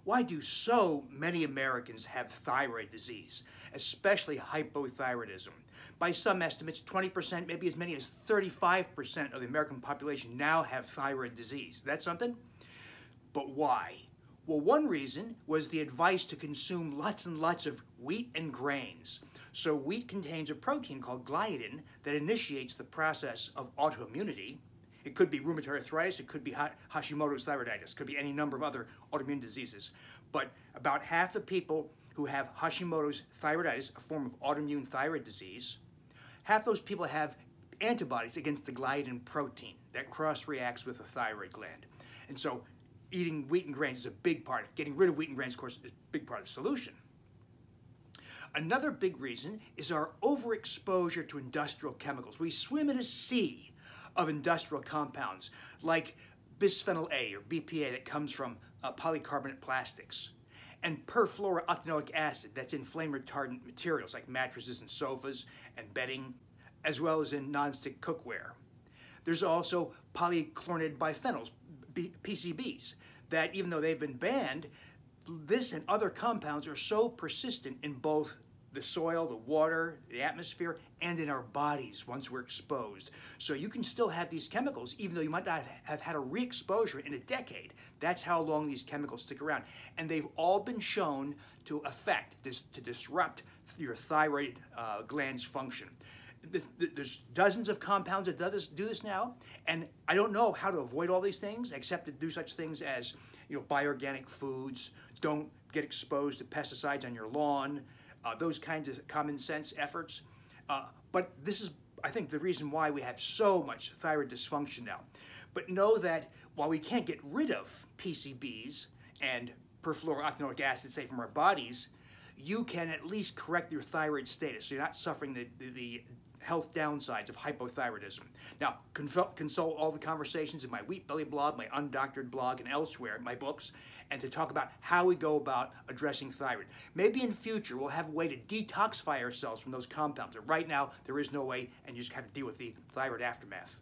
Why do so many Americans have thyroid disease, especially hypothyroidism? By some estimates, 20%, maybe as many as 35% of the American population now have thyroid disease. That's something? But why? Well, one reason was the advice to consume lots and lots of wheat and grains. So wheat contains a protein called gliadin that initiates the process of autoimmunity. It could be rheumatoid arthritis, it could be Hashimoto's thyroiditis, it could be any number of other autoimmune diseases. But about half the people who have Hashimoto's thyroiditis, a form of autoimmune thyroid disease, half those people have antibodies against the gliadin protein that cross-reacts with the thyroid gland. And so eating wheat and grains is a big part. Getting rid of wheat and grains, of course, is a big part of the solution. Another big reason is our overexposure to industrial chemicals. We swim in a sea of industrial compounds like Bisphenol A or BPA that comes from polycarbonate plastics, and perfluorooctanoic acid that's in flame retardant materials like mattresses and sofas and bedding, as well as in nonstick cookware. There's also polychlorinated biphenyls, PCBs, that even though they've been banned, this and other compounds are so persistent in both the soil, the water, the atmosphere, and in our bodies once we're exposed. So you can still have these chemicals even though you might not have had a re-exposure in a decade. That's how long these chemicals stick around. And they've all been shown to to disrupt your thyroid gland's function. There's dozens of compounds that do this now, and I don't know how to avoid all these things except to do such things as, buy organic foods, don't get exposed to pesticides on your lawn, those kinds of common sense efforts. But this is, I think, the reason why we have so much thyroid dysfunction now. But know that while we can't get rid of PCBs and perfluorooctanoic acid, say, from our bodies, you can at least correct your thyroid status so you're not suffering the health downsides of hypothyroidism. Now, consult all the conversations in my Wheat Belly blog, my Undoctored blog, and elsewhere in my books, and to talk about how we go about addressing thyroid. Maybe in future we'll have a way to detoxify ourselves from those compounds, but right now there is no way, and you just have to deal with the thyroid aftermath.